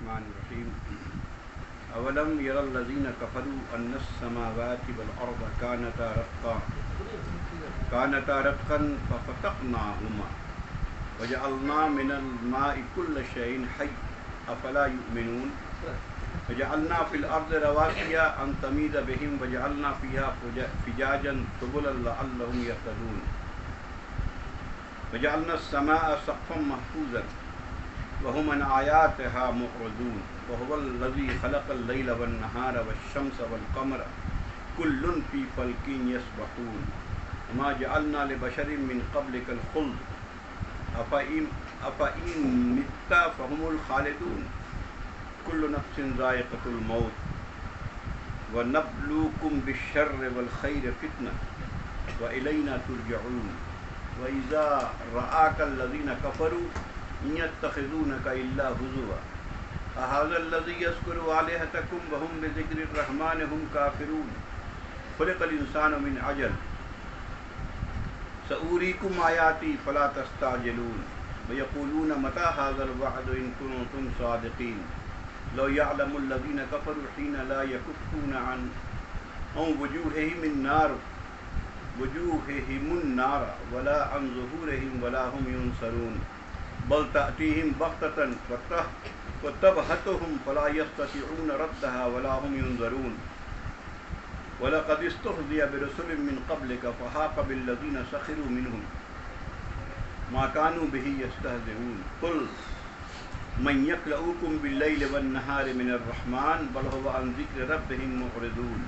الرحمن الرحیم اولم یر الذین کفروا ان السماوات والارض كانتا رتقا ففتقناهما وجعلنا من الماء كل شيء حي افلا يؤمنون وجعلنا في الارض رواسي ان تميد بهم وجعلنا فيها فجاجا سبلا لعلهم يهتدون وجعلنا السماء سقفا محفوظا وهم عن آياتها معرضون وهو الذي خلق الليل والنهار والشمس والقمر كل في فلك يسبحون وما جعلنا لبشر من قبلك الخلد أفإن مت فهم الخالدون كل نفس ذائقة الموت ونبلوكم بالشر والخير فتنة وإلينا ترجعون وإذا رآك الذين كفروا يتخذونك إلا هزوا أهذا الذي يذكر آلهتكم وهم بذكر الرحمن هم كافرون خلق الإنسان من عجل سأريكم آياتي فلا تستعجلون ويقولون متى هذا الوعد إن كنتم صادقين لو يعلم الذين كفروا حين لا يكفون عن وجوههم النار ولا عن ظهورهم ولا هم ينصرون بل تأتيهم بغتة وتبهتهم فلا يستطيعون ردها ولا هم ينظرون ولقد استهزئ برسل من قبلك فحاق بالذين سخروا منهم ما كانوا به يستهزئون قل من يكلؤكم بالليل والنهار من الرحمن بل هو عن ذكر ربهم معرضون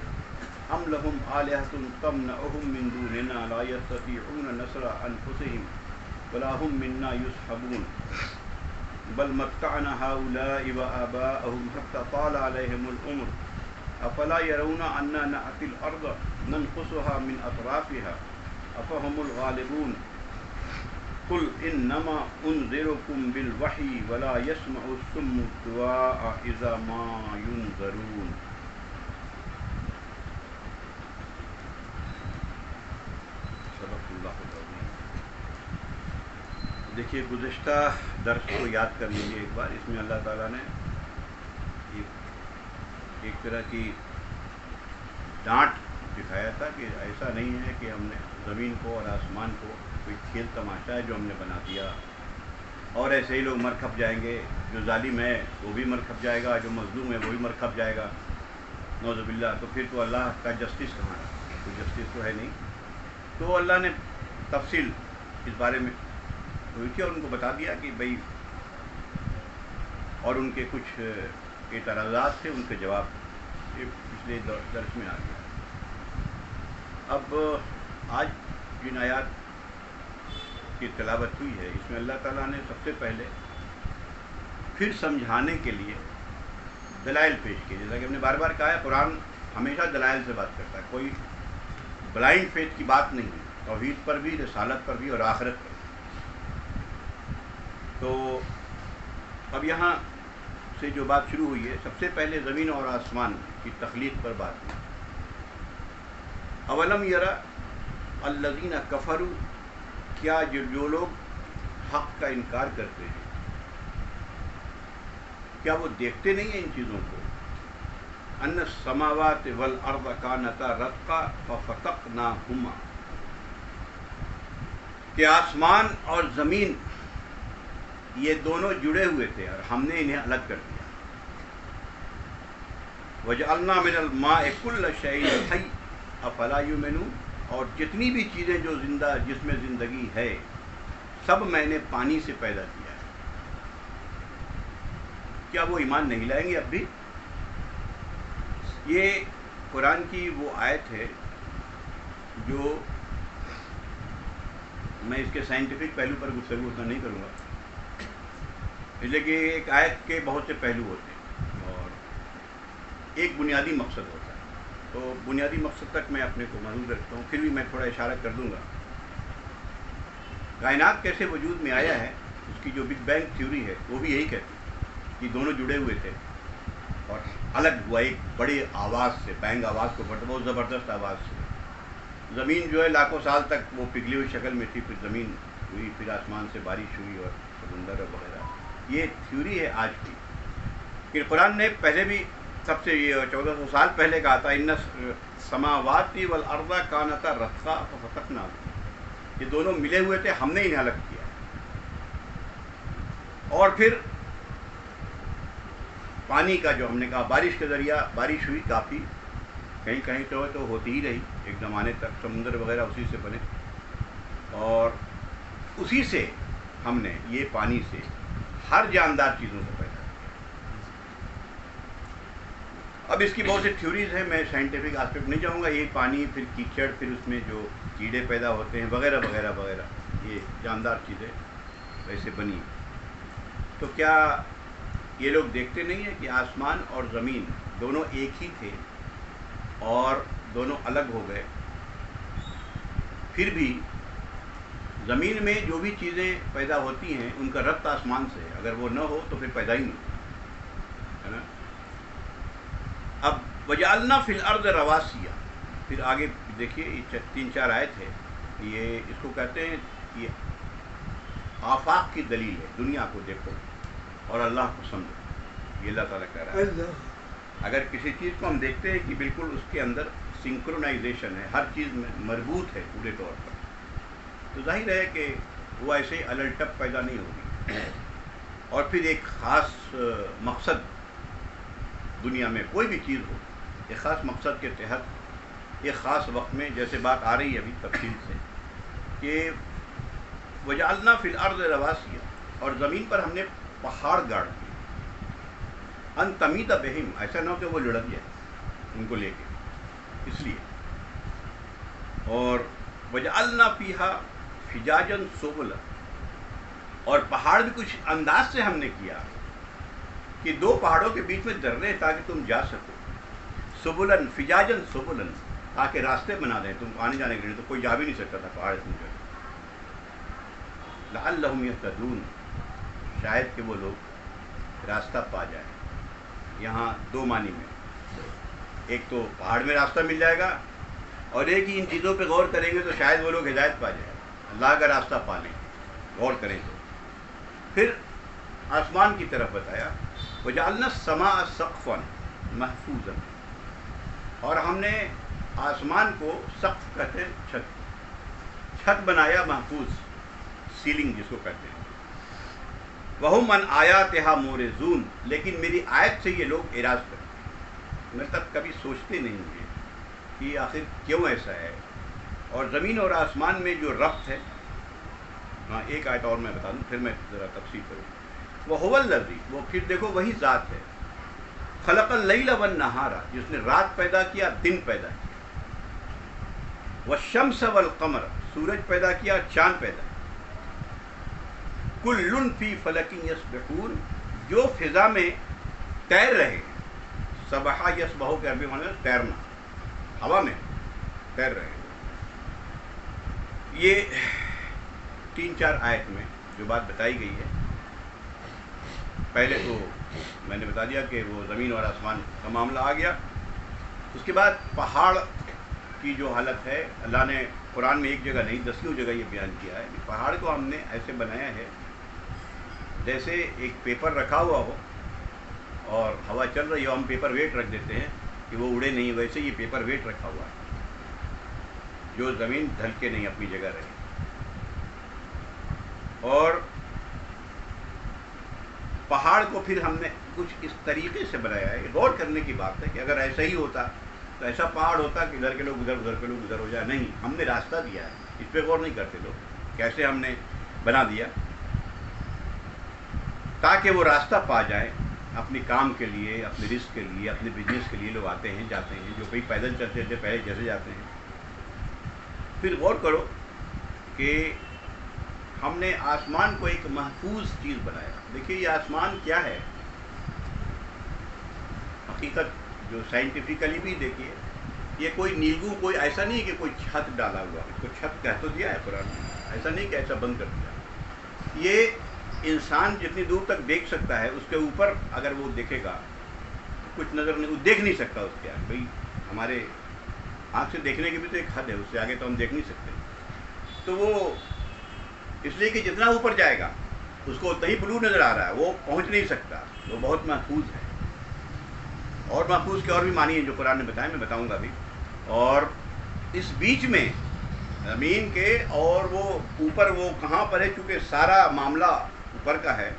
أم لهم آلهة تمنعهم من دوننا لا يستطيعون نصر أنفسهم ولا هم منا يسحبون بل متعنا هؤلاء وآباءهم حتى طال عليهم العمر أفلا يرون أنا نأتي الأرض ننقصها من أطرافها أفهم الغالبون قل إنما أنذركم بالوحي ولا يسمع الصم الدعاء إذا ما ينذرون. دیکھیے گزشتہ درس کو یاد کر لیجیے ایک بار. اس میں اللہ تعالیٰ نے ایک طرح کی ڈانٹ دکھایا تھا کہ ایسا نہیں ہے کہ ہم نے زمین کو اور آسمان کو کوئی کھیل تماشا ہے جو ہم نے بنا دیا اور ایسے ہی لوگ مر کھپ جائیں گے. جو ظالم ہے وہ بھی مر کھپ جائے گا, جو مظلوم ہے وہ بھی مر کھپ جائے گا, نعوذ باللہ. تو پھر تو اللہ کا جسٹس کہاں ہے؟ کوئی جسٹس تو ہے نہیں. تو اللہ نے تفصیل اس بارے میں ہوئی تھی اور ان کو بتا دیا کہ بھائی, اور ان کے کچھ اعتراضات تھے, ان کے جواب یہ پچھلے درس میں آ گیا. اب آج جن آیات کی تلاوت ہوئی ہے اس میں اللہ تعالیٰ نے سب سے پہلے پھر سمجھانے کے لیے دلائل پیش کیے. جیسا کہ ہم نے بار بار کہا ہے, قرآن ہمیشہ دلائل سے بات کرتا ہے, کوئی بلائنڈ فیتھ کی بات نہیں ہے, توحید پر بھی, رسالت پر بھی اور آخرت پر بھی. تو اب یہاں سے جو بات شروع ہوئی ہے, سب سے پہلے زمین اور آسمان کی تخلیق پر بات کی. اولم یرا الذین کفروا, کیا جو لوگ حق کا انکار کرتے ہیں کیا وہ دیکھتے نہیں ہیں ان چیزوں کو؟ ان السماوات والارض کانتا رتقا ففتقناہما, کہ آسمان اور زمین یہ دونوں جڑے ہوئے تھے اور ہم نے انہیں الگ کر دیا. وجعلنا من الماء كل شيء حي افلا يؤمنون, اور جتنی بھی چیزیں جو زندہ, جس میں زندگی ہے, سب میں نے پانی سے پیدا کیا ہے. کیا وہ ایمان نہیں لائیں گے اب بھی؟ یہ قرآن کی وہ آیت ہے جو, میں اس کے سائنٹیفک پہلو پر گفتگو اتنا نہیں کروں گا, اس لیے کہ ایک آیت کے بہت سے پہلو ہوتے ہیں اور ایک بنیادی مقصد ہوتا ہے. تو بنیادی مقصد تک میں اپنے کو محدود رکھتا ہوں, پھر بھی میں تھوڑا اشارہ کر دوں گا. کائنات کیسے وجود میں آیا ہے, اس کی جو بگ بینگ تھیوری ہے وہ بھی یہی کہتی ہے کہ دونوں جڑے ہوئے تھے اور الگ ہوا ایک بڑے آواز سے, بینگ آواز کو پڑھتا, بہت زبردست آواز سے. زمین جو ہے لاکھوں سال تک وہ پگھلی ہوئی شکل میں تھی, پھر زمین ہوئی, پھر آسمان سے بارش ہوئی اور سمندر وغیرہ. یہ تھیوری ہے آج کی. کہ قرآن نے پہلے بھی سب سے یہ 1400 سال پہلے کہا تھا ان السماوات والارض کانتا رتقا ففتقنا، یہ دونوں ملے ہوئے تھے، ہم نے انہیں الگ کیا. اور پھر پانی کا جو ہم نے کہا بارش کے ذریعہ بارش ہوئی کافی، کہیں کہیں تو ہوتی ہی رہی ایک زمانے تک، سمندر وغیرہ اسی سے بنے، اور اسی سے ہم نے یہ پانی سے ہر جاندار چیزوں کو پیدا کیا. اب اس کی بہت سی تھیوریز ہیں، میں سائنٹیفک آسپیکٹ نہیں جاؤں گا. یہ پانی، پھر کیچڑ، پھر اس میں جو کیڑے پیدا ہوتے ہیں وغیرہ وغیرہ وغیرہ، یہ جاندار چیزیں ویسے بنی. تو کیا یہ لوگ دیکھتے نہیں ہیں کہ آسمان اور زمین دونوں ایک ہی تھے اور دونوں الگ ہو گئے؟ پھر بھی زمین میں جو بھی چیزیں پیدا ہوتی ہیں ان کا ربط آسمان سے، اگر وہ نہ ہو تو پھر پیدا ہی نہیں ہے نا. اب وجعلنا فی الارض رواسیہ، پھر آگے دیکھیے یہ 3-4 آیت ہے، یہ اس کو کہتے ہیں یہ آفاق کی دلیل ہے. دنیا کو دیکھو اور اللہ کو سمجھو، یہ اللہ تعالیٰ کہہ رہا ہے. اگر کسی چیز کو ہم دیکھتے ہیں کہ بالکل اس کے اندر سنکرونائزیشن ہے، ہر چیز میں مربوط ہے پورے طور پر، تو ظاہر ہے کہ وہ ایسے ہی الٹپ پیدا نہیں ہوگی. اور پھر ایک خاص مقصد دنیا میں کوئی بھی چیز ہو، ایک خاص مقصد کے تحت ایک خاص وقت میں، جیسے بات آ رہی ہے ابھی تفصیل سے کہ وجعلنا فی الارض رواسیہ، اور زمین پر ہم نے پہاڑ گاڑ دیے، ان تمید بہم، ایسا نہ ہو کہ وہ لڑک جائے ان کو لے کے، اس لیے. اور وجعلنا فیہا فجاجا سبلا، اور پہاڑ بھی کچھ انداز سے ہم نے کیا کہ 2 پہاڑوں کے بیچ میں درے تاکہ تم جا سکو. سبلن فجاجا سبلن، تاکہ راستے بنا دیں تم آنے جانے کے لیے، تو کوئی جا بھی نہیں سکتا تھا پہاڑ اتنی جگہ. لعلہم یہتدون، شاید کہ وہ لوگ راستہ پا جائیں. یہاں 2 معنی میں، ایک تو پہاڑ میں راستہ مل جائے گا، اور ایک ہی ان چیزوں پہ غور کریں گے تو شاید وہ لوگ ہدایت پا جائیں، اللہ کا راستہ پا لیں غور کریں تو. پھر آسمان کی طرف بتایا وجعلنا السماء سقفا محفوظا، اور ہم نے آسمان کو سقف کہتے ہیں چھت بنایا، محفوظ، سیلنگ جس کو کہتے ہیں. وَهُمْ عَنْ آيَاتِهَا مُعْرِضُونَ، لیکن میری آیت سے یہ لوگ اعراض کرتے ہیں. میں تب کبھی سوچتے نہیں ہیں کہ آخر کیوں ایسا ہے. اور زمین اور آسمان میں جو ربط ہے، ہاں ایک آیت اور میں بتا دوں پھر میں ذرا تفصیل کروں. وَهُوَ الَّذِي، وہ پھر دیکھو وہی ذات ہے، خَلَقَ اللَّيْلَ وَالنَّهَارَ، جس نے رات پیدا کیا، دن پیدا کیا. وَالشَّمْسَ وَالْقَمَرَ، سورج پیدا کیا، چاند پیدا کیا. کُلٌّ فِی فَلَکٍ یسبحون، جو فضا میں تیر رہے ہیں. سبحہ یسبحو کے عربی معنی تیرنا، ہوا میں تیر رہے ہیں. یہ 3-4 آیت میں جو بات بتائی گئی ہے، پہلے تو میں نے بتا دیا کہ وہ زمین اور آسمان کا معاملہ آ گیا. اس کے بعد پہاڑ کی جو حالت ہے، اللہ نے قرآن میں ایک جگہ نہیں 10 جگہ یہ بیان کیا ہے کہ پہاڑ کو ہم نے ایسے بنایا ہے جیسے ایک پیپر رکھا ہوا ہو اور ہوا چل رہی ہو، ہم پیپر ویٹ رکھ دیتے ہیں کہ وہ اڑے نہیں، ویسے یہ پیپر ویٹ رکھا ہوا ہے جو زمین ڈھل کے نہیں اپنی جگہ رہے. اور پہاڑ کو پھر ہم نے کچھ اس طریقے سے بنایا ہے. غور کرنے کی بات ہے کہ اگر ایسا ہی ہوتا تو ایسا پہاڑ ہوتا کہ ادھر کے لوگ ادھر، ادھر کے لوگ ادھر ہو جائے. نہیں، ہم نے راستہ دیا ہے، اس پہ غور نہیں کرتے لوگ کیسے ہم نے بنا دیا تاکہ وہ راستہ پا جائیں اپنے کام کے لیے، اپنے رزق کے لیے، اپنے بزنس کے لیے. لوگ آتے ہیں جاتے ہیں، جو کوئی پیدل چلتے تھے پہلے جیسے جاتے ہیں. پھر غور کرو کہ ہم نے آسمان کو ایک محفوظ چیز بنایا. دیکھیے یہ آسمان کیا ہے حقیقت جو سائنٹیفکلی بھی دیکھیے، یہ کوئی نیلگوں، کوئی ایسا نہیں کہ کوئی چھت ڈالا ہوا ہے. کوئی چھت کہہ تو دیا ہے قرآن میں، ایسا نہیں کہ ایسا بند کر دیا. یہ انسان جتنی دور تک دیکھ سکتا ہے، اس کے اوپر اگر وہ دیکھے گا کچھ نظر نہیں، وہ دیکھ نہیں سکتا. اس کے آگے بھائی ہمارے آنکھ سے دیکھنے کی بھی تو ایک حد ہے، اس سے آگے تو ہم دیکھ نہیں سکتے. تو وہ اس لیے کہ جتنا اوپر جائے گا اس کو اتنا ہی بلو نظر آ رہا ہے، وہ پہنچ نہیں سکتا، وہ بہت محفوظ ہے. اور محفوظ کے اور بھی معنی ہیں جو قرآن نے بتائے، میں بتاؤں گا بھی. اور اس بیچ میں زمین کے اور وہ اوپر وہ کہاں پر ہے، چونکہ سارا معاملہ اوپر کا ہے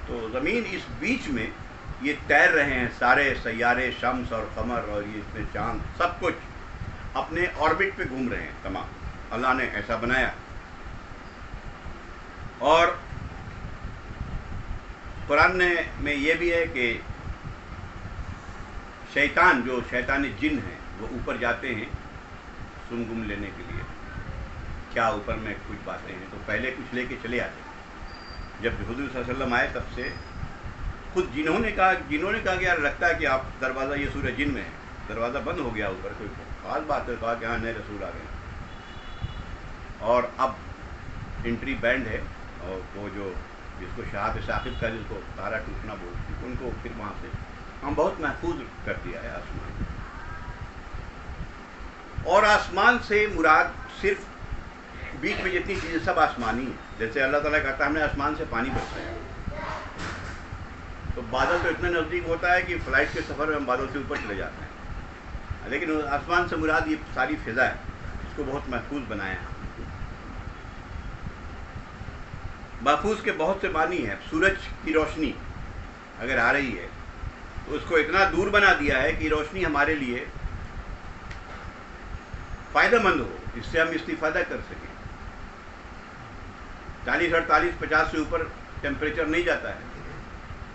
تو زمین اس بیچ میں یہ تیر رہے ہیں سارے سیارے، شمس اور قمر اور یہ اس میں چاند، سب کچھ اپنے آربٹ پہ گھوم رہے ہیں تمام. اللہ نے ایسا بنایا. اور قرآن میں یہ بھی ہے کہ شیطان، جو شیطان جن ہیں، وہ اوپر جاتے ہیں سنگم لینے کے لیے. کیا اوپر میں کچھ باتیں ہیں تو پہلے کچھ لے کے چلے آتے ہیں. جب حضور صلی اللہ علیہ وسلم آئے تب سے خود جنہوں نے کہا کہ یار لگتا ہے کہ آپ دروازہ، یہ سورہ جن میں ہے، دروازہ بند ہو گیا اوپر، کوئی خاص بات ہے. کہا کہ ہاں نئے رسول آ گئے اور اب انٹری بینڈ ہے، اور وہ جو جس کو شہاب ثاقب کا، جس کو تارا ٹوٹنا بولتے ہیں، ان کو پھر وہاں سے ہم بہت محفوظ کر دیا ہے آسمان. اور آسمان سے مراد صرف بیچ میں جتنی چیزیں سب آسمانی ہیں. جیسے اللہ تعالیٰ کہتا ہے ہم نے آسمان سے پانی برسایا، تو بادل تو اتنا نزدیک ہوتا ہے کہ فلائٹ کے سفر میں ہم بادل سے اوپر چلے جاتے ہیں، لیکن آسمان سے مراد یہ ساری فضا ہے، اس کو بہت محفوظ بنایا ہے. محفوظ کے بہت سے معنی ہیں. سورج کی روشنی اگر آ رہی ہے تو اس کو اتنا دور بنا دیا ہے کہ روشنی ہمارے لیے فائدہ مند ہو، اس سے ہم استفادہ کر سکیں. 40 48 50 سے اوپر ٹیمپریچر نہیں جاتا ہے،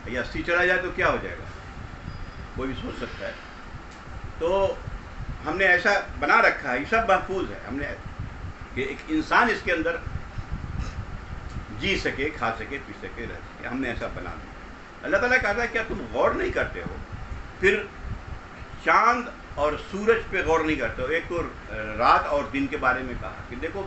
یا 80 چلا جائے تو کیا ہو جائے گا، کوئی بھی سوچ سکتا ہے. تو ہم نے ایسا بنا رکھا ہے، یہ سب محفوظ ہے. ہم نے کہ ایک انسان اس کے اندر جی سکے، کھا سکے، پی سکے، رہ سکے، ہم نے ایسا بنا دیا. اللہ تعالیٰ کہتا ہے کیا تم غور نہیں کرتے ہو؟ پھر چاند اور سورج پہ غور نہیں کرتے ہو. ایک تو رات اور دن کے بارے میں کہا کہ دیکھو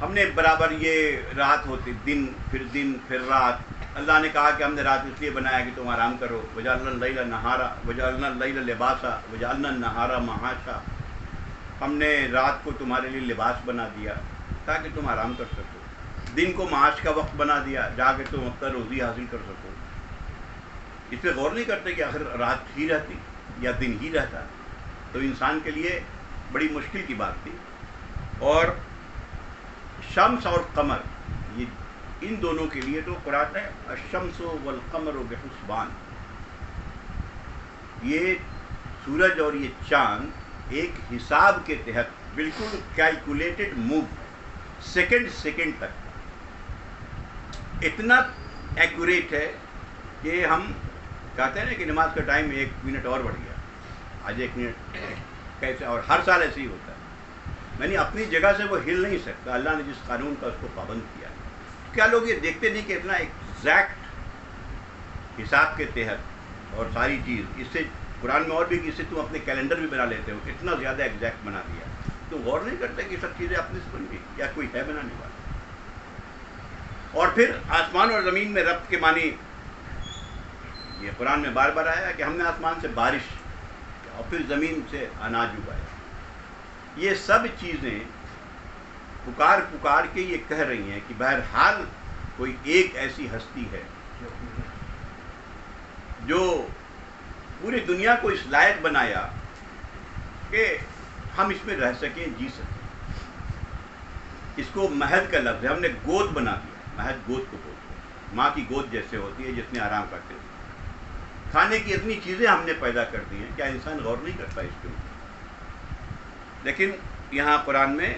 ہم نے برابر یہ رات ہوتی، دن پھر رات. اللہ نے کہا کہ ہم نے رات اس لیے بنایا کہ تم آرام کرو. وجعلنا اللیل نہارا وجعلنا اللیل لباسا وجعلنا النہار معاشا. ہم نے رات کو تمہارے لیے لباس بنا دیا تاکہ تم آرام کر سکو، دن کو معاش کا وقت بنا دیا جا کے تم اپنا روزی حاصل کر سکو. اس پہ غور نہیں کرتے کہ آخر رات ہی رہتی یا دن ہی رہتا. تو انسان کے لیے بڑی مشکل کی بات تھی. اور شمس اور قمر، یہ ان دونوں کے لیے تو قرآن ہے الشمس والقمر بحسبان. یہ سورج اور یہ چاند ایک حساب کے تحت بالکل کیلکولیٹڈ موو، سیکنڈ تک اتنا ایکوریٹ ہے کہ ہم کہتے ہیں نا کہ نماز کا ٹائم 1 منٹ اور بڑھ گیا، آج 1 منٹ کیسے، اور ہر سال ایسے ہی ہوتا ہے. یعنی اپنی جگہ سے وہ ہل نہیں سکتا. اللہ نے جس قانون کا اس کو پابند کیا ہے. کیا لوگ یہ دیکھتے نہیں کہ اتنا ایگزیکٹ حساب کے تحت اور ساری چیز، اس سے قرآن میں اور بھی کہ اس سے تم اپنے کیلنڈر بھی بنا لیتے ہو، اتنا زیادہ ایگزیکٹ بنا دیا. تم غور نہیں کرتے کہ سب چیزیں اپنے سے بن گئی یا کوئی ہے بنانے والا. اور پھر آسمان اور زمین میں ربط کے معنی یہ قرآن میں بار بار آیا کہ ہم نے آسمان سے بارش اور پھر زمین سے اناج اگایا. یہ سب چیزیں پکار کے یہ کہہ رہی ہیں کہ بہرحال کوئی ایک ایسی ہستی ہے جو پوری دنیا کو اس لائق بنایا کہ ہم اس میں رہ سکیں، جی سکیں. اس کو مہد کا لفظ ہے، ہم نے گود بنا دیا. مہد گود کو بولتے ہیں، ماں کی گود جیسے ہوتی ہے جس میں آرام کرتے ہیں. کھانے کی اتنی چیزیں ہم نے پیدا کر دی ہیں، کیا انسان غور نہیں کرتا اس کے اوپر؟ لیکن یہاں قرآن میں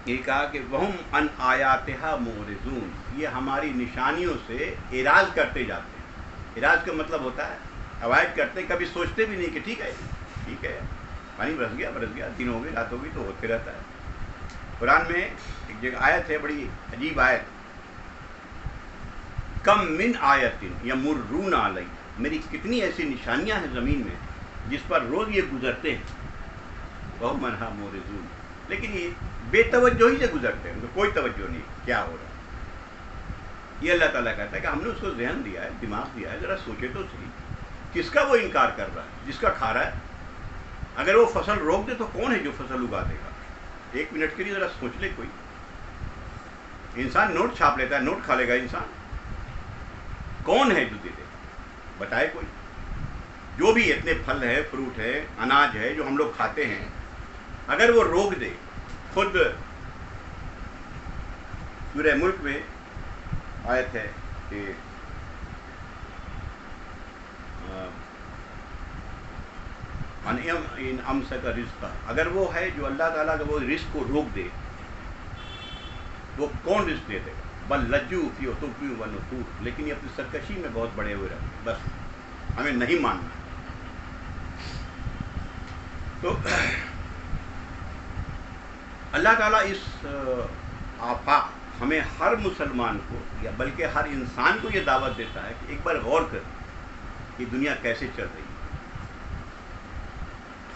یہ کہا کہ وَهُمْ عَنْ آيَاتِهَا مُعْرِضُونَ، یہ ہماری نشانیوں سے اعراض کرتے جاتے ہیں. اعراض کا مطلب ہوتا ہے اوائڈ کرتے، کبھی سوچتے بھی نہیں کہ ٹھیک ہے پانی برس گیا، دن ہو گئی، رات ہو گئی، تو ہوتے رہتا ہے. قرآن میں ایک جگہ آیت ہے، بڑی عجیب آیت، کم من آیت یمرون علیہ، میری کتنی ایسی نشانیاں ہیں زمین میں جس پر روز یہ گزرتے ہیں. وَهُمْ عَنْهَا مُعْرِضُونَ، لیکن یہ بے توجہی سے گزرتے ہیں، ان کو کوئی توجہ نہیں کیا ہو رہا ہے. یہ اللہ تعالیٰ کہتا ہے کہ ہم نے اس کو ذہن دیا ہے، دماغ دیا ہے، ذرا سوچے تو صحیح، کس کا وہ انکار کر رہا ہے؟ جس کا کھا رہا ہے. اگر وہ فصل روک دے تو کون ہے جو فصل اگا دے گا؟ 1 منٹ کے لیے ذرا سوچ لے کوئی. انسان نوٹ چھاپ لیتا ہے، نوٹ کھا لے گا انسان. کون ہے جو دے دے گا؟ بتائے کوئی. جو بھی اتنے پھل ہے، فروٹ ہے، اناج ہے جو ہم لوگ کھاتے ہیں، اگر وہ روک دے، خود سورہ ملک میں آیت ہے کہ ان امسک رزق، اگر وہ ہے جو اللہ تعالیٰ کا وہ رزق کو روک دے، وہ کون رزق دے دے گا؟ بل لجو فی عتو و نفور، لیکن یہ اپنی سرکشی میں بہت بڑے ہوئے رہتے ہیں، بس ہمیں نہیں ماننا۔ تو اللہ تعالیٰ اس آفاق ہمیں ہر مسلمان کو، یا بلکہ ہر انسان کو یہ دعوت دیتا ہے کہ ایک بار غور کر کہ دنیا کیسے چل رہی ہے۔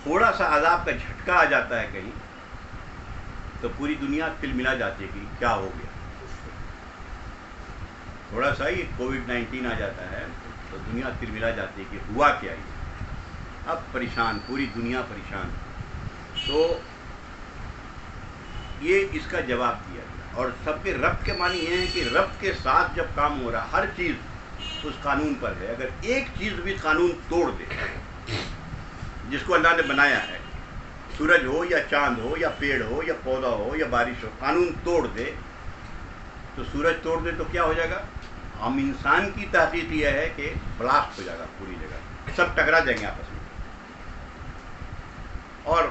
تھوڑا سا عذاب کا جھٹکا آ جاتا ہے کہیں تو پوری دنیا تلملا جاتی ہے کہ کیا ہو گیا۔ تھوڑا سا ہی کووڈ-19 آ جاتا ہے تو دنیا تلملا جاتی ہے کہ ہوا کیا یہ، اب پریشان، پوری دنیا پریشان۔ تو یہ اس کا جواب دیا گیا، اور سب کے رب کے معنی یہ ہے کہ رب کے ساتھ جب کام ہو رہا، ہر چیز اس قانون پر ہے، اگر ایک چیز بھی قانون توڑ دے جس کو اللہ نے بنایا ہے، سورج ہو یا چاند ہو یا پیڑ ہو یا پودا ہو یا بارش ہو، قانون توڑ دے تو سورج توڑ دے تو کیا ہو جائے گا؟ ہم انسان کی تحقیق یہ ہے کہ بلاسٹ ہو جائے گا پوری جگہ، سب ٹکرا جائیں گے آپس میں اور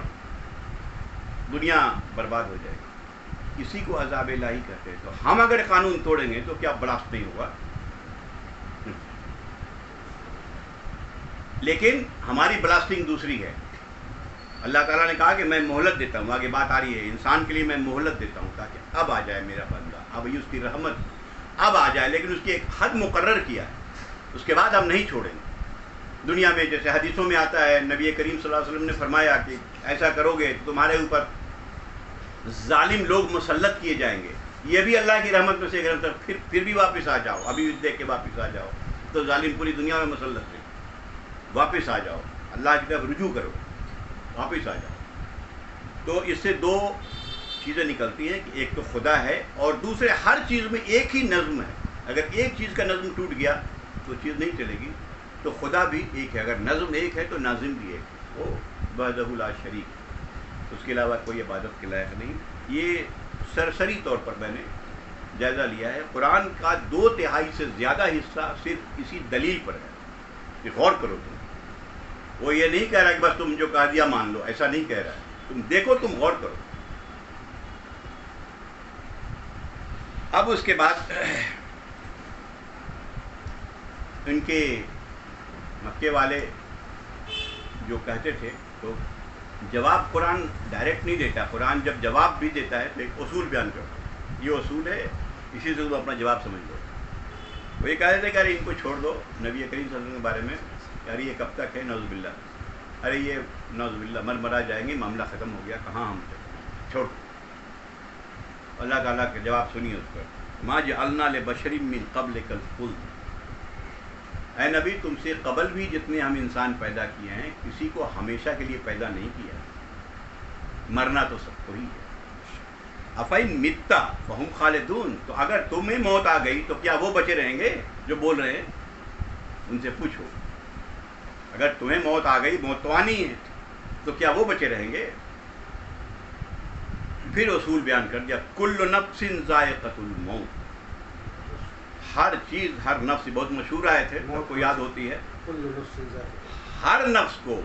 دنیا برباد ہو جائے گی۔ اسی کو عذاب الہی کہتے ہیں۔ تو ہم اگر قانون توڑیں گے تو کیا بلاسٹ نہیں ہوگا؟ لیکن ہماری بلاسٹنگ دوسری ہے۔ اللہ تعالیٰ نے کہا کہ میں مہلت دیتا ہوں، آگے بات آ رہی ہے، انسان کے لیے میں مہلت دیتا ہوں تاکہ اب آ جائے میرا بندہ، اب اس کی رحمت اب آ جائے، لیکن اس کی ایک حد مقرر کیا ہے، اس کے بعد ہم نہیں چھوڑیں گے۔ دنیا میں جیسے حدیثوں میں آتا ہے، نبی کریم صلی اللہ علیہ وسلم نے فرمایا کہ ایسا کرو گے تو تمہارے اوپر ظالم لوگ مسلط کیے جائیں گے، یہ بھی اللہ کی رحمت میں سے پھر بھی واپس آ جاؤ، ابھی دیکھ کے واپس آ جاؤ، تو ظالم پوری دنیا میں مسلط ہے، واپس آ جاؤ، اللہ کی طرف رجوع کرو، واپس آ جاؤ۔ تو اس سے دو چیزیں نکلتی ہیں کہ ایک تو خدا ہے، اور دوسرے ہر چیز میں ایک ہی نظم ہے۔ اگر ایک چیز کا نظم ٹوٹ گیا تو چیز نہیں چلے گی۔ تو خدا بھی ایک ہے، اگر نظم ایک ہے تو ناظم بھی ایک ہے، وہ وحدہ لا شریک، اس کے علاوہ کوئی عبادت کے لائق نہیں۔ یہ سرسری طور پر میں نے جائزہ لیا ہے، قرآن کا 2/3 سے زیادہ حصہ صرف اسی دلیل پر ہے کہ غور کرو تم۔ وہ یہ نہیں کہہ رہا کہ بس تم جو کہہ دیا مان لو، ایسا نہیں کہہ رہا ہے، تم دیکھو، تم غور کرو۔ اب اس کے بعد ان کے مکے والے جو کہتے تھے، تو جواب قرآن ڈائریکٹ نہیں دیتا، قرآن جب جواب بھی دیتا ہے تو ایک اصول بیان کرتا ہے، یہ اصول ہے، اسی سے تم اپنا جواب سمجھ لو۔ وہ یہ کہتے تھے کہ ارے ان کو چھوڑ دو، نبی کریم صلی اللہ علیہ وسلم کے بارے میں، ارے یہ کب تک ہے، نعوذ باللہ، ارے یہ نعوذ باللہ مرا جائیں گے، معاملہ ختم ہو گیا، کہاں ہم سے، چھوڑ۔ اللہ تعالیٰ کے جواب سنیے اس پر، ما جعلنا لبشر من قبلک الخلد، اے نبی تم سے قبل بھی جتنے ہم انسان پیدا کیے ہیں، کسی کو ہمیشہ کے لیے پیدا نہیں کیا، مرنا تو سب کو ہی ہے۔ افئن متا فہم خالدون، تو اگر تمہیں موت آ گئی تو کیا وہ بچے رہیں گے جو بول رہے ہیں؟ ان سے پوچھو، اگر تمہیں موت آ گئی، موت تو آنی ہے، تو کیا وہ بچے رہیں گے؟ پھر اصول بیان کر دیا، کل نفس ذائقۃ الموت، ہر چیز، ہر نفس، بہت مشہور آیت ہے، سب کو یاد ہوتی ہے، ہر نفس کو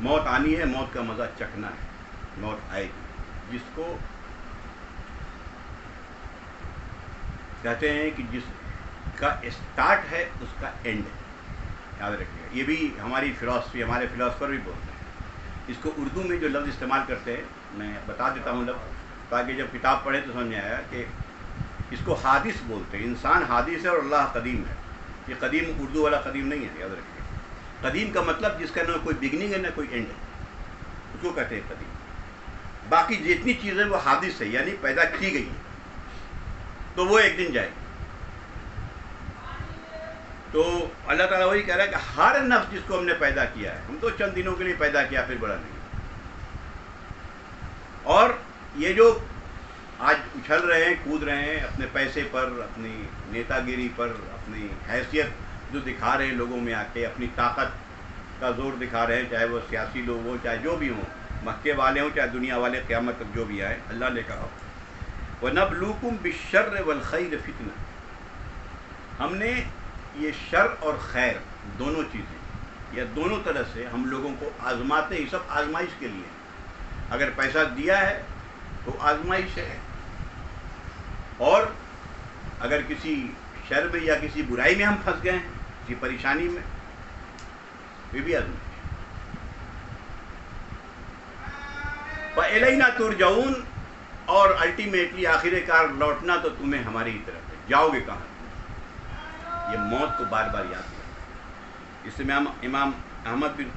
موت آنی ہے، موت کا مزہ چکھنا ہے، موت آئے گی۔ جس کو کہتے ہیں کہ جس کا اسٹارٹ ہے اس کا اینڈ ہے، یاد رکھیے، یہ بھی ہماری فلاسفی، ہمارے فلاسفر بھی بولتے ہیں۔ اس کو اردو میں جو لفظ استعمال کرتے ہیں، میں بتا دیتا ہوں لفظ، تاکہ جب کتاب پڑھے تو سمجھ آیا کہ اس کو حادث بولتے ہیں۔ انسان حادث ہے اور اللہ قدیم ہے۔ یہ قدیم اردو والا قدیم نہیں ہے، یاد رکھیے۔ قدیم کا مطلب جس کا نہ کوئی بگننگ ہے نہ کوئی اینڈ ہے، اس کو کہتے ہیں قدیم۔ باقی جتنی چیزیں وہ حادث ہے، یعنی پیدا کی گئی ہیں، تو وہ ایک دن جائے گی۔ تو اللہ تعالیٰ وہی کہہ رہا ہے کہ ہر نفس جس کو ہم نے پیدا کیا ہے، ہم تو چند دنوں کے لیے پیدا کیا، پھر بڑا نہیں۔ اور یہ جو آج اچھل رہے ہیں، کود رہے ہیں اپنے پیسے پر، اپنی نیتا گیری پر، اپنی حیثیت جو دکھا رہے ہیں لوگوں میں آ کے، اپنی طاقت کا زور دکھا رہے ہیں، چاہے وہ سیاسی لوگ ہوں، چاہے جو بھی ہوں، مکے والے ہوں چاہے دنیا والے، قیامت تک جو بھی آئے. اللہ نے کہا وَنَبْلُوكُمْ بِالشَّرِّ وَالْخَيْرِ فِتْنَةً، ہم نے یہ شر اور خیر دونوں چیزیں یا دونوں طرح سے ہم لوگوں کو آزماتے ہی، سب آزمائش کے لیے. اگر پیسہ دیا ہے تو آزمائش ہے، اور اگر کسی شر میں یا کسی برائی میں ہم پھنس گئے ہیں، کسی پریشانی میں، یہ بھی آزمائش. وَإِلَيْنَا تُرْجَعُونَ، اور الٹیمیٹلی آخر کار لوٹنا تو تمہیں ہماری ہی طرف ہے. جاؤ گے کہاں؟ یہ موت کو بار بار یاد کریں. اس میں امام احمد بن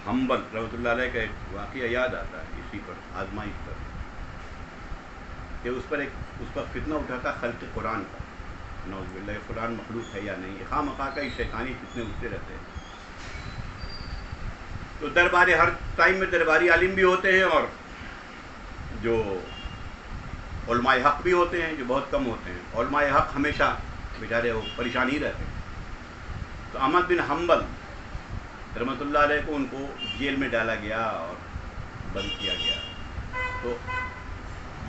حنبل رحمۃ اللہ علیہ کا ایک واقعہ یاد آتا ہے اسی پر، آزمائش پر، کہ اس پر فتنہ اٹھا تھا خلق قرآن کا. نعوذ باللہ، قرآن مخلوق ہے یا نہیں، یہ خواہ مخواہ کا ہی شیطانی فتنے اٹھتے رہتے ہیں. تو درباری، ہر ٹائم میں درباری عالم بھی ہوتے ہیں، اور جو علماء حق بھی ہوتے ہیں جو بہت کم ہوتے ہیں. علماء حق ہمیشہ بیچارے وہ پریشان ہی رہتے ہیں. تو احمد بن حنبل رحمۃ اللہ علیہ کو ان کو جیل میں ڈالا گیا اور بند کیا گیا. تو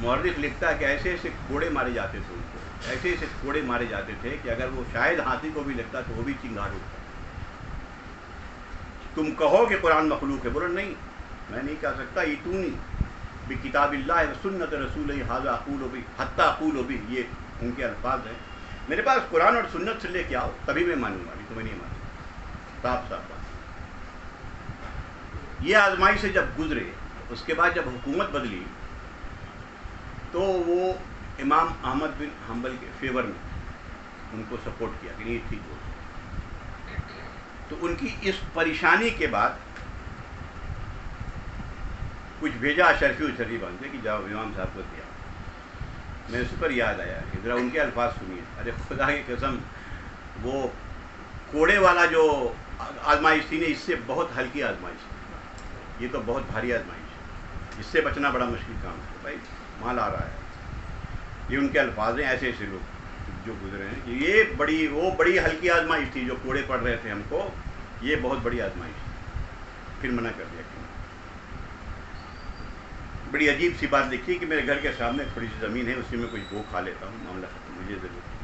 مورخ لکھتا ہے کہ ایسے ایسے کوڑے مارے جاتے تھے ان کو، ایسے ایسے کوڑے مارے جاتے تھے کہ اگر وہ شاید ہاتھی کو بھی لگتا تو وہ بھی چنگار اٹھتا. تم کہو کہ قرآن مخلوق ہے، بولو نہیں، میں نہیں کہہ سکتا. ایتونی بکتاب اللہ و سنت رسول ھذا اقول بہ حتی اقول بہ، یہ ان کے الفاظ ہیں. میرے پاس قرآن اور سنت سے لے کے آؤ تبھی میں مانوں گا، نہیں تو میں نہیں مانوں. صاف صاف بات. یہ آزمائی سے جب گزرے، اس کے بعد جب حکومت بدلی تو وہ امام احمد بن حنبل کے فیور میں ان کو سپورٹ کیا کہ نہیں ٹھیک ہو. تو ان کی اس پریشانی کے بعد کچھ بھیجا اشرفی اچرفی بن کے کہ جاؤ امام صاحب کو دیا. میں اس پر یاد آیا کہ ذرا ان کے الفاظ سنیے. ارے خدا کی قسم، وہ کوڑے والا جو آزمائش تھی نا، اس سے بہت ہلکی آزمائش ہے، یہ تو بہت بھاری آزمائش ہے، اس سے بچنا بڑا مشکل کام ہے. بھائی مال آ رہا ہے. یہ ان کے الفاظ ہیں. ایسے ایسے لوگ جو گزرے ہیں، یہ وہ بڑی ہلکی آزمائش تھی جو کوڑے پڑ رہے تھے ہم کو، یہ بہت بڑی آزمائش تھی. پھر منع کر دیا. بڑی عجیب سی بات لکھی کہ میرے گھر کے سامنے تھوڑی سی زمین ہے، اسی میں کچھ گو کھا لیتا ہوں، معاملہ ختم، مجھے ضرورت نہیں.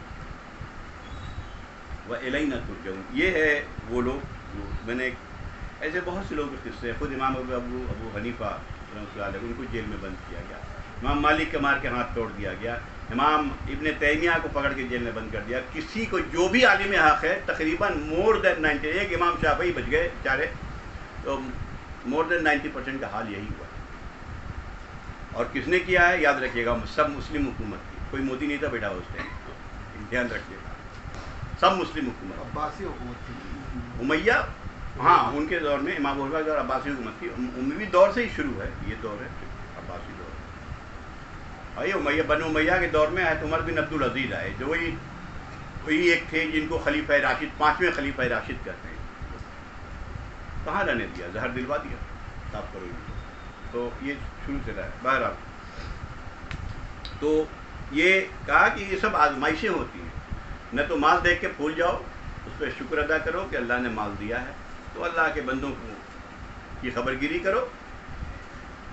وَإِلَيْنَا تُرْجَعُونَ، یہ ہے وہ لوگ جو میں نے ایسے بہت سے لوگوں کے قصے. خود امام ابو حنیفہ رحمۃ اللہ علیہ ان کو جیل میں بند کیا گیا. امام مالک کے مار کے ہاتھ توڑ دیا گیا. امام ابن تیمیہ کو پکڑ کے جیل میں بند کر دیا. کسی کو جو بھی عالم حق ہے تقریباً مور دین 90، ایک امام شافعی بچ گئے بیچارے، تو مور دین 90% کا حال یہی ہوا. اور کس نے کیا ہے یاد رکھیے گا، سب مسلم حکومت کی. کوئی مودی نہیں تھا بیٹا اس ٹائم، دھیان رکھیے گا، سب مسلم حکومت. عباسی حکومت تھی، امیہ، ہاں ان کے دور میں امام ابو بکر عباسی حکومت تھی. امیوی دور سے ہی شروع ہے یہ دور ہے، عباسی دور. بھائی امیہ، بنو امیہ کے دور میں حضرت عمر بن عبد العزیز آئے، جو وہی ایک تھے جن کو خلیفہ راشد، 5ویں خلیفہ راشد کہتے ہیں. کہاں رہنے دیا، زہر دلوا دیا، صاف کرو ان کو. تو یہ شروع سے رہا ہے. بہرحال تو یہ کہا کہ یہ سب آزمائشیں ہوتی ہیں. نہ تو مال دیکھ کے پھول جاؤ، اس پہ شکر ادا کرو کہ اللہ نے مال دیا ہے، تو اللہ کے بندوں کو کی خبر گیری کرو.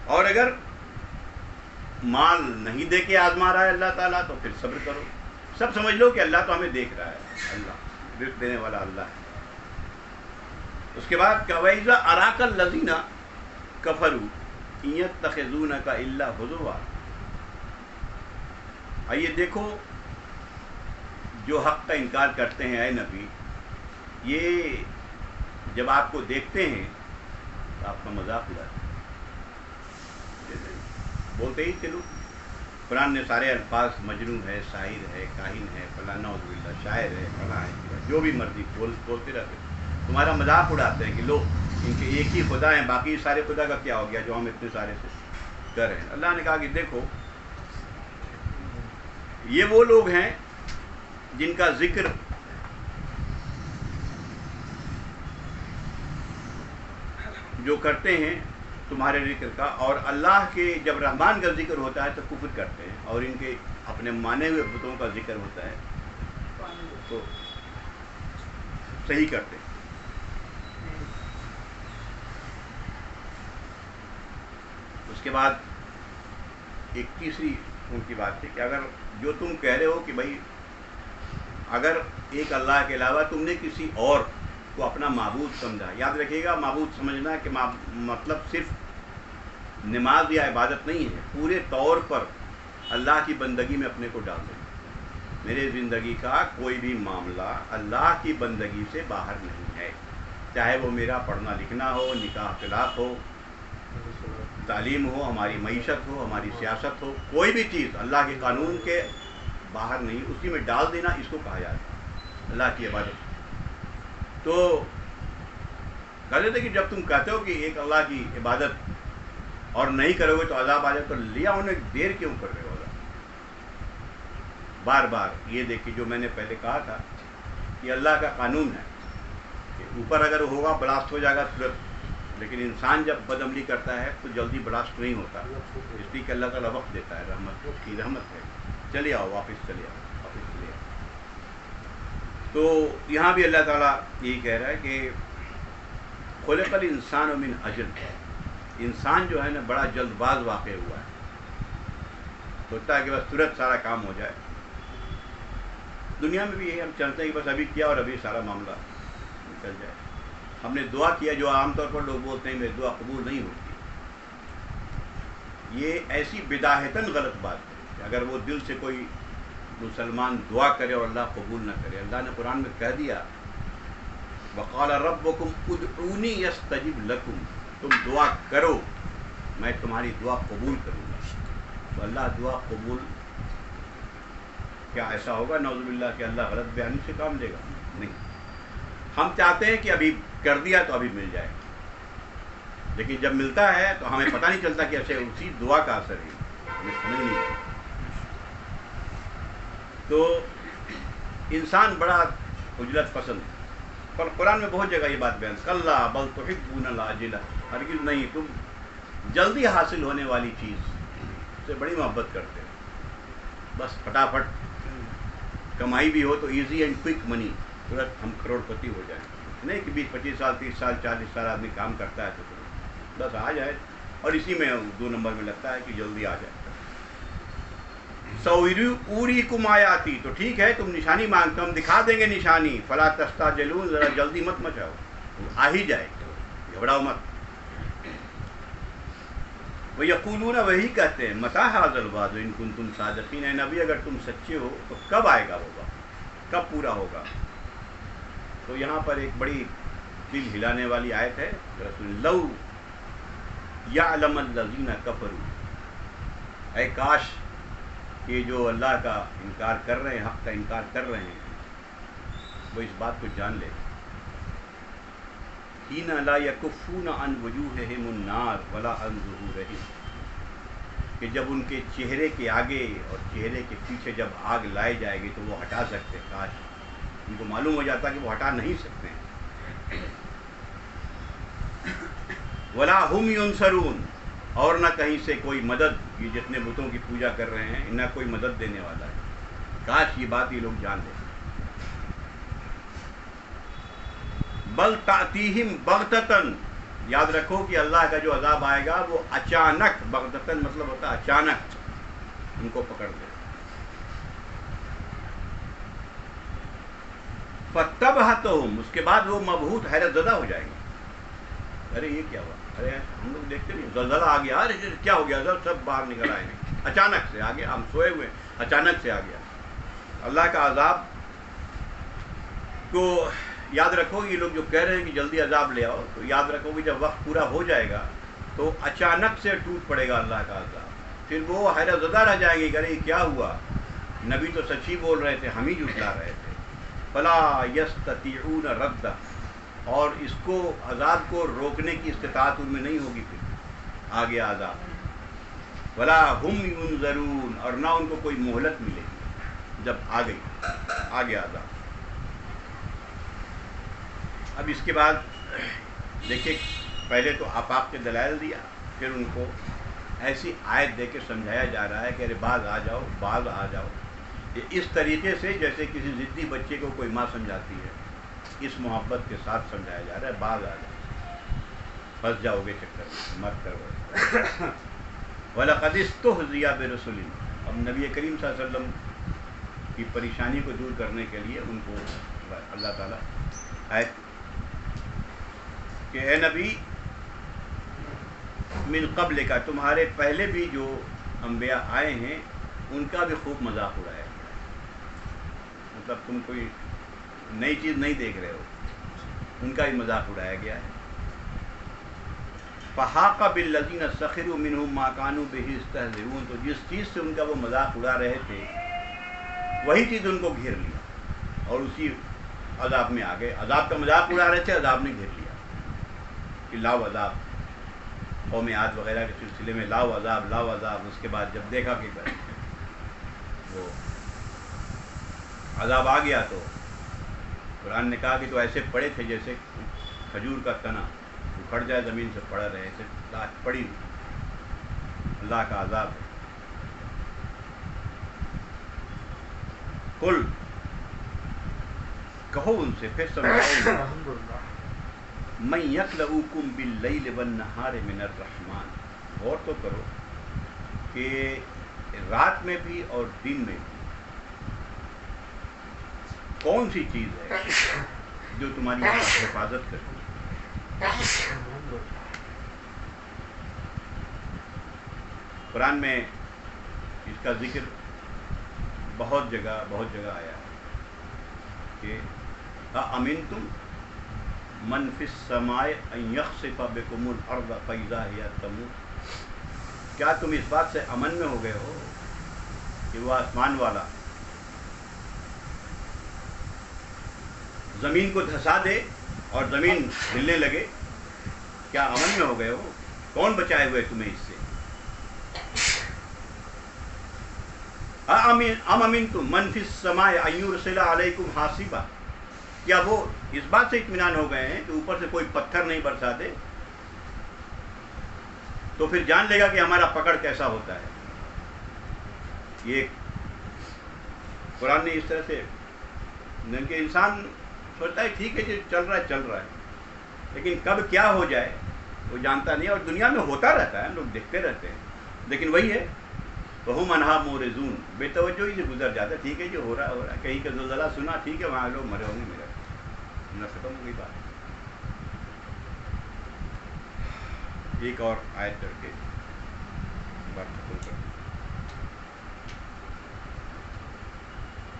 اور اگر مال نہیں دے کے آزما رہا ہے اللہ تعالیٰ تو پھر صبر کرو. سب سمجھ لو کہ اللہ تو ہمیں دیکھ رہا ہے، اللہ رزق دینے والا اللہ ہے. اس کے بعد وَإِذَا أَرَاكَ الَّذِينَ كَفَرُوا إِن يَتَّخِذُونَكَ إِلَّا هُزُوًا. آئیے دیکھو، جو حق کا انکار کرتے ہیں اے نبی، یہ جب آپ کو دیکھتے ہیں تو آپ کا مذاق اڑاتے ہیں. بولتے ہی چلو، قرآن نے سارے الفاظ، مجنون ہے، شاعر ہے، کاہن ہے، فلاں، نعوذ باللہ، شاعر ہے، فلاں ہے، جو بھی مرضی بولتے رہتے ہیں. تمہارا مذاق اڑاتے ہیں کہ لو ان کے ایک ہی خدا ہیں، باقی سارے خدا کا کیا ہو گیا جو ہم اتنے سارے سے کر رہے ہیں. اللہ نے کہا کہ دیکھو، یہ وہ لوگ ہیں جن کا ذکر جو کرتے ہیں تمہارے ذکر کا، اور اللہ کے جب رحمان کا ذکر ہوتا ہے تو کفر کرتے ہیں، اور ان کے اپنے مانے ہوئے بتوں کا ذکر ہوتا ہے تو صحیح کرتے ہیں. اس کے بعد ایک تیسری ان کی بات تھی کہ اگر جو تم کہہ رہے ہو کہ بھائی اگر ایک اللہ کے علاوہ تم نے کسی اور کو اپنا معبود سمجھا، یاد رکھیے گا معبود سمجھنا کہ مطلب صرف نماز یا عبادت نہیں ہے، پورے طور پر اللہ کی بندگی میں اپنے کو ڈال دیں۔ میرے زندگی کا کوئی بھی معاملہ اللہ کی بندگی سے باہر نہیں ہے، چاہے وہ میرا پڑھنا لکھنا ہو، نکاح طلاق ہو، تعلیم ہو، ہماری معیشت ہو، ہماری سیاست ہو، کوئی بھی چیز اللہ کے قانون کے باہر نہیں، اسی میں ڈال دینا اس کو کہا جاتا ہے اللہ کی عبادت۔ تو کہتے تھے کہ جب تم کہتے ہو کہ ایک اللہ کی عبادت اور نہیں کرو گے تو عذاب آ جائے، تو لیا انہیں دیر کیوں کر رہے ہو؟ بار بار یہ دیکھیے جو میں نے پہلے کہا تھا کہ اللہ کا قانون ہے کہ اوپر اگر ہوگا بلاسٹ ہو جائے گا ترنت، لیکن انسان جب بدعملی کرتا ہے تو جلدی بلاسٹ نہیں ہوتا، اس لیے کہ اللہ تعالیٰ وقت دیتا ہے، رحمت کی رحمت ہے، چلے آؤ واپس چلے آؤ واپس چلے آؤ۔ تو یہاں بھی اللہ تعالیٰ یہی کہہ رہا ہے کہ خلق الانسان من عجل، انسان جو ہے نا بڑا جلد باز واقع ہوا ہے، سوچتا ہے کہ بس ترنت سارا کام ہو جائے۔ دنیا میں بھی یہی ہم چلتے ہیں کہ بس ابھی کیا اور ابھی سارا معاملہ نکل جائے۔ ہم نے دعا کیا، جو عام طور پر لوگ بولتے ہیں میری دعا قبول نہیں ہوتی، یہ ایسی بداہتاً غلط بات ہے کہ اگر وہ دل سے کوئی مسلمان دعا کرے اور اللہ قبول نہ کرے، اللہ نے قرآن میں کہہ دیا وقال ربکم ادعونی یستجب لکم، تم دعا کرو میں تمہاری دعا قبول کروں گا۔ تو اللہ دعا قبول، کیا ایسا ہوگا نعوذ باللہ کہ اللہ غلط بیانی سے کام لے گا؟ نہیں، ہم چاہتے ہیں کہ ابھی کر دیا تو ابھی مل جائے، لیکن جب ملتا ہے تو ہمیں پتہ نہیں چلتا کہ ایسے اسی دعا کا اثر ہے، ہمیں سمجھ نہیں آتا۔ تو انسان بڑا عجلت پسند ہے، پر قرآن میں بہت جگہ یہ بات بیان، کلا بل تحبون العاجلہ، ہرگز نہیں، تم جلدی حاصل ہونے والی چیز سے بڑی محبت کرتے ہو، بس پھٹافٹ کمائی بھی ہو تو ایزی اینڈ کوئک منی، ترنت ہم کروڑ پتی ہو جائیں، نہیں کہ 20-25 سال 30 سال 40 سال آدمی کام کرتا ہے تو بس آ جائے، اور اسی میں 2 نمبر میں لگتا ہے کہ جلدی آ جائے۔ سَأُرِيكُمْ آیَاتِي، تو ٹھیک ہے تم نشانی مانگتے ہم دکھا دیں گے نشانی، فَلَا تَسْتَعْجِلُونَ، ذرا جلدی مت مچاؤ، آ ہی جائے، گھبراؤ مت۔ وَيَقُولُونَ، وہی کہتے ہیں مَتَىٰ هَٰذَا الْوَعْدُ إِن كُنتُمْ صَادِقِينَ، اے نبی اگر تم سچے ہو تو کب آئے گا وہ وقت، کب پورا ہوگا؟ تو یہاں پر ایک بڑی دل ہلانے والی آیت ہے، رسول لو یعلم الذین کفروا، اے کاش یہ جو اللہ کا انکار کر رہے ہیں، حق کا انکار کر رہے ہیں، وہ اس بات کو جان لے، حین لا یکفون عن وجوہہم النار ولا عن ظہورہم، کہ جب ان کے چہرے کے آگے اور چہرے کے پیچھے جب آگ لائی جائے گی تو وہ ہٹا سکتے، کاش ان کو معلوم ہو جاتا کہ وہ ہٹا نہیں سکتے ہیں۔ ولا ہم ینصرون، اور نہ کہیں سے کوئی مدد، یہ جتنے بتوں کی پوجا کر رہے ہیں نہ کوئی مدد دینے والا ہے، کاش یہ بات یہ لوگ جان لیں۔ بل تأتیہم بغتتاً، یاد رکھو کہ اللہ کا جو عذاب آئے گا وہ اچانک، بغتتاً مطلب ہوتا ہے اچانک ان کو پکڑ لے۔ فَتَبْهَتُهُمْ، اس کے بعد وہ مبہوت حیرت زدہ ہو جائیں گے، ارے یہ کیا ہوا، ارے ہم لوگ دیکھتے نہیں، زلزلہ آ گیا، ارے کیا ہو گیا، سب باہر نکل آئے ہیں، اچانک سے آ گیا، ہم سوئے ہوئے اچانک سے آ گیا اللہ کا عذاب۔ تو یاد رکھو یہ لوگ جو کہہ رہے ہیں کہ جلدی عذاب لے آؤ، تو یاد رکھو کہ جب وقت پورا ہو جائے گا تو اچانک سے ٹوٹ پڑے گا اللہ کا عذاب، پھر وہ حیرت زدہ رہ جائیں گے کہ ارے کیا ہوا، نبی تو سچ ہی بول رہے تھے، ہم ہی جھٹلا رہے تھے۔ فلا یستطیعون رد، اور اس کو عذاب کو روکنے کی استطاعت ان میں نہیں ہوگی، پھر آ گیا عذاب۔ ولا ہم ینظرون، اور نہ ان کو کوئی مہلت ملے گی، جب آ گیا عذاب۔ اب اس کے بعد دیکھیں، پہلے تو آفاق کے دلائل دیا، پھر ان کو ایسی آیت دے کے سمجھایا جا رہا ہے کہ ارے باز آ جاؤ، باز آ جاؤ، یہ اس طریقے سے جیسے کسی ضدی بچے کو کوئی ماں سمجھاتی ہے، اس محبت کے ساتھ سمجھایا جا رہا ہے، باز آ جاؤ، پھنس جاؤ گے چکر میں، مت کرو۔ وَلَقَدِ اسْتُهْزِئَ بِرُسُلٍ. اب نبی کریم صلی اللہ علیہ وسلم کی پریشانی کو دور کرنے کے لیے ان کو اللہ تعالیٰ آیت کہ اے نبی من قبل کا، تمہارے پہلے بھی جو انبیاء آئے ہیں ان کا بھی خوب مذاق اڑایا گیا. مطلب تم کوئی نئی چیز نہیں دیکھ رہے ہو، ان کا بھی مذاق اڑایا گیا ہے. فَحَاقَ بِالَّذِينَ سَخِرُوا مِنْهُمْ مَا كَانُوا بِهِ يَسْتَهْزِئُونَ. تو جس چیز سے ان کا وہ مذاق اڑا رہے تھے وہی چیز ان کو گھیر لیا اور اسی عذاب میں آ گئے. عذاب کا مذاق اڑا رہے تھے، عذاب نے گھیر لیا کہ لاؤ عذاب. قوم عاد وغیرہ کے سلسلے میں لاؤ عذاب لاؤ عذاب. اس کے بعد جب دیکھا کہ وہ عذاب آ گیا تو قرآن نے کہا کہ تو ایسے پڑے تھے جیسے کھجور کا تنا اکھڑ جائے زمین سے پڑا رہے، ایسے لاش پڑی اللہ کا عذاب ہے. قل کہو ان سے، پھر سمجھاؤ من یکلؤکم باللیل والنہار من الرحمن. غور تو کرو کہ رات میں بھی اور دن میں بھی کون سی چیز ہے جو تمہاری حفاظت کرتی ہے. قرآن میں اس کا ذکر بہت جگہ آیا ہے کہ اَأَمِنْتُمْ مَنْ فِي السَّمَاءِ أَنْ يَخْسِفَ بِكُمُ الْأَرْضَ فَإِذَا هِيَ تَمُورُ. کیا تم اس بات سے امن میں ہو گئے ہو کہ وہ آسمان والا زمین کو دھسا دے اور زمین ہلنے لگے؟ کیا امن میں ہو گئے ہو؟ کون بچائے ہوئے تمہیں اس سے؟ ام امنتم من فی السماء ان یرسل علیکم حاصبا. کیا وہ اس بات سے اطمینان ہو گئے ہیں کہ اوپر سے کوئی پتھر نہیں برسا دے؟ تو پھر جان لے گا کہ ہمارا پکڑ کیسا ہوتا ہے. یہ قرآن نے اس طرح سے کہ انسان سوچتا ہے ٹھیک ہے جو چل رہا ہے لیکن کب کیا ہو جائے وہ جانتا نہیں. اور دنیا میں ہوتا رہتا ہے، لوگ دیکھتے رہتے ہیں، لیکن وہی ہے وَهُمْ عَنْهَا مُعْرِضُونَ. بے توجہی سے گزر جاتا ہے. ٹھیک ہے جو ہو رہا ہے. کہیں کا زلزلہ سنا، ٹھیک ہے وہاں لوگ مرے ہوں گے، میرا نہ ختم ہو گئی بات. ایک اور آیت کر کے بات ختم کر.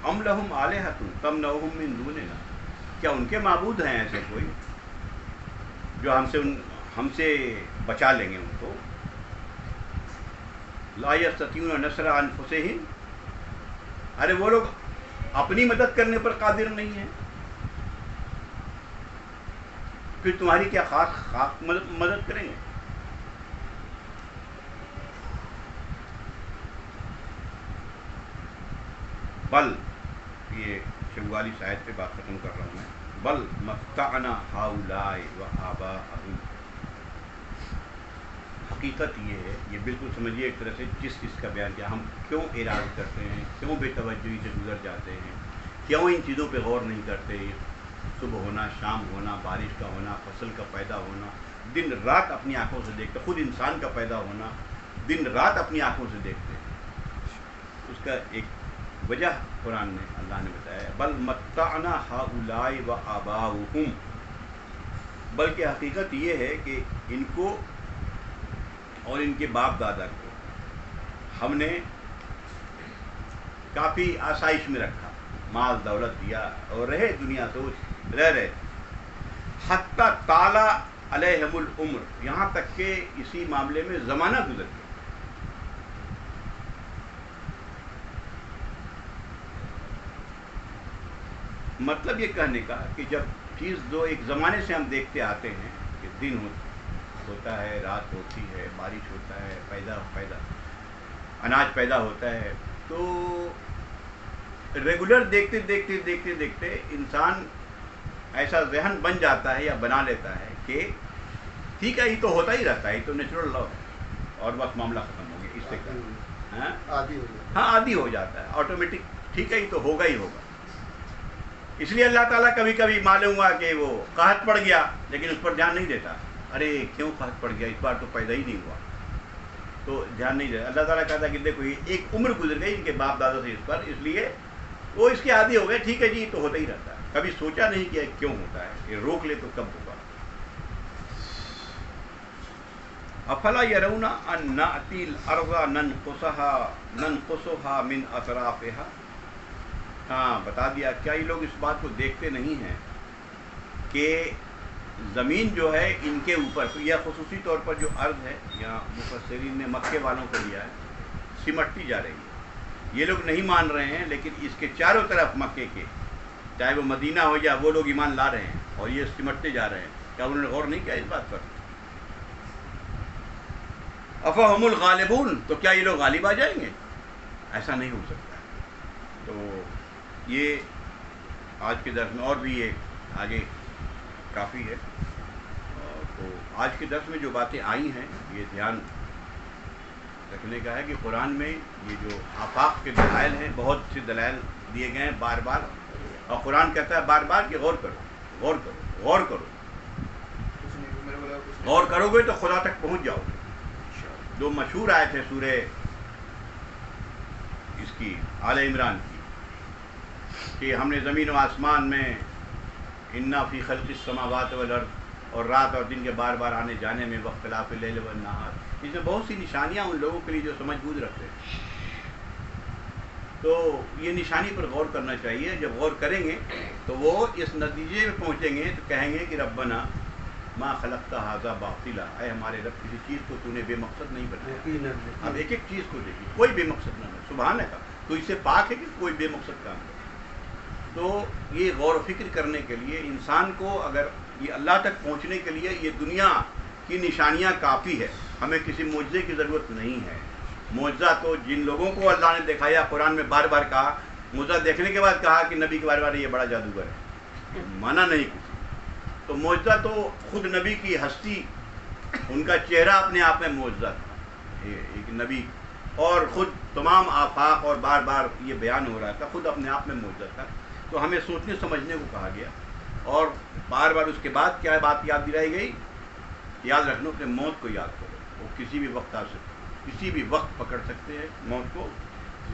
أَمْ لَهُمْ آلِهَةٌ تَمْنَعُهُم مِّن دُونِنَا. کیا ان کے معبود ہیں ایسے کوئی جو ہم سے بچا لیں گے ان کو؟ لا يستطيعون نصر انفسهم. ارے وہ لوگ اپنی مدد کرنے پر قادر نہیں ہیں، پھر تمہاری کیا خاص مدد کریں گے؟ بل، یہ 44 آیت پہ بات ختم کر رہا ہوں میں. بل متعنا ہؤلاء وآباءهم. حقیقت یہ ہے، یہ بالکل سمجھیے ایک طرح سے جس کا بیان کیا. ہم کیوں اعراض کرتے ہیں، کیوں بے توجہی سے گزر جاتے ہیں، کیوں ان چیزوں پہ غور نہیں کرتے؟ صبح ہونا، شام ہونا، بارش کا ہونا، فصل کا پیدا ہونا، دن رات اپنی آنکھوں سے دیکھتے. خود انسان کا پیدا ہونا دن رات اپنی آنکھوں سے دیکھتے ہیں. اس کا ایک وجہ قرآن نے اللہ نے بتایا. بل متعنا ہؤلاء وآباؤہم. بلکہ حقیقت یہ ہے کہ ان کو اور ان کے باپ دادا کو ہم نے کافی آسائش میں رکھا، مال دولت دیا اور رہے دنیا سے رہ رہے. حتی طال علیہم العمر. یہاں تک کہ اسی معاملے میں زمانہ گزر گیا. مطلب یہ کہنے کا کہ جب چیز دو ایک زمانے سے ہم دیکھتے آتے ہیں کہ دن ہوتا ہے، رات ہوتی ہے، بارش ہوتا ہے، پیدا اناج پیدا ہوتا ہے، تو ریگولر دیکھتے دیکھتے دیکھتے دیکھتے انسان ایسا ذہن بن جاتا ہے یا بنا لیتا ہے کہ ٹھیک ہے یہ تو ہوتا ہی رہتا ہے، یہ تو نیچرل لا ہے اور بس معاملہ ختم ہو گیا. اس سے عادی ہو جاتا ہے آٹومیٹک. ٹھیک ہے یہ تو ہوگا ہی ہوگا. اس لیے اللہ تعالیٰ کبھی کبھی معلوم ہوا کہ وہ قحط پڑ گیا لیکن اس پر دھیان نہیں دیتا. ارے کیوں قحط پڑ گیا، اس بار تو پیدا ہی نہیں ہوا. تو دھیان نہیں دیا. اللہ تعالیٰ کہتا کہ دیکھو یہ ایک عمر گزر گئی ان کے باپ دادا سے اس پر، اس لیے وہ اس کے عادی ہو گئے. ٹھیک ہے جی، تو ہوتا ہی رہتا ہے، کبھی سوچا نہیں کہ کیوں ہوتا ہے، یہ روک لے تو کب ہوگا. افلا یرون ان نأتی الارض ننقصها من اطرافها. ہاں بتا دیا، کیا یہ لوگ اس بات کو دیکھتے نہیں ہیں کہ زمین جو ہے ان کے اوپر، یا خصوصی طور پر جو ارض ہے، یا مفسرین نے مکے والوں کو لیا ہے، سمٹتی جا رہی ہے. یہ لوگ نہیں مان رہے ہیں، لیکن اس کے چاروں طرف مکے کے، چاہے وہ مدینہ ہو یا وہ لوگ ایمان لا رہے ہیں اور یہ سمٹتے جا رہے ہیں. کیا انہوں نے غور نہیں کیا اس بات پر؟ افہم الغالبون، تو کیا یہ لوگ غالب آ جائیں گے؟ ایسا نہیں ہو سکتا. تو یہ آج کے درس میں، اور بھی یہ آگے کافی ہے. تو آج کے درس میں جو باتیں آئی ہیں یہ دھیان رکھنے کا ہے کہ قرآن میں یہ جو آفاق کے دلائل ہیں، بہت سے دلائل دیے گئے ہیں بار بار، اور قرآن کہتا ہے بار بار کہ غور کرو، غور کرو، غور کرو. غور کرو گے تو خدا تک پہنچ جاؤ گے. جو مشہور آیت ہے سورہ اس کی آل عمران کی، کہ ہم نے زمین و آسمان میں انا فی خلق السماوات والارض، اور رات اور دن کے بار بار آنے جانے میں، واختلاف اللیل والنہار، اس میں بہت سی نشانیاں ان لوگوں کے لیے جو سمجھ بوجھ رکھتے ہیں. تو یہ نشانی پر غور کرنا چاہیے. جب غور کریں گے تو وہ اس نتیجے میں پہنچیں گے تو کہیں گے کہ ربنا ما خلقت ھذا باطلا، اے ہمارے رب کسی چیز کو تو نے بے مقصد نہیں بنایا. اب ایک ایک چیز کو دیکھیے، کوئی بے مقصد نہ ہے، سبحان کا تو اس سے پاک ہے کہ کوئی بے مقصد کام کرے. تو یہ غور و فکر کرنے کے لیے انسان کو، اگر یہ اللہ تک پہنچنے کے لیے یہ دنیا کی نشانیاں کافی ہے، ہمیں کسی معجزے کی ضرورت نہیں ہے. معجزہ تو جن لوگوں کو اللہ نے دکھایا، قرآن میں بار بار کہا، معجزہ دیکھنے کے بعد کہا کہ نبی کے بارے میں یہ بڑا جادوگر ہے، مانا نہیں کسی. تو معجزہ تو خود نبی کی ہستی، ان کا چہرہ اپنے آپ میں معجزہ تھا. ایک نبی اور خود تمام آفاق اور بار بار یہ بیان ہو رہا تھا، خود اپنے آپ میں معجزہ تھا. تو ہمیں سوچنے سمجھنے کو کہا گیا. اور بار بار اس کے بعد کیا بات یاد دلائی گئی؟ یاد رکھنا کہ موت کو یاد کرو، وہ کسی بھی وقت آ سکتی، کسی بھی وقت پکڑ سکتے ہیں موت کو.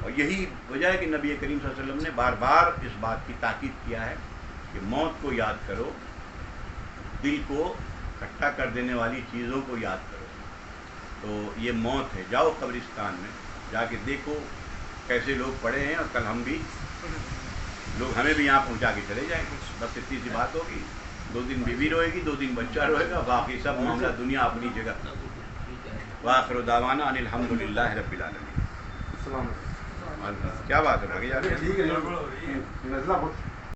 اور یہی وجہ ہے کہ نبی کریم صلی اللہ علیہ وسلم نے بار بار اس بات کی تاکید کیا ہے کہ موت کو یاد کرو، دل کو کھٹا کر دینے والی چیزوں کو یاد کرو. تو یہ موت ہے. جاؤ قبرستان میں جا کے دیکھو کیسے لوگ پڑے ہیں، اور کل ہم بھی لوگ ہمیں بھی یہاں پہنچا کے چلے جائیں گے. بس اتنی سی بات ہوگی. 2 دن بیوی روئے گی، 2 دن بچہ روئے گا، باقی سب معاملہ دنیا اپنی جگہ. وآخر دعوانا ان الحمد للہ رب العالمین. کیا بات ہے؟ آگے جا رہے ہیں.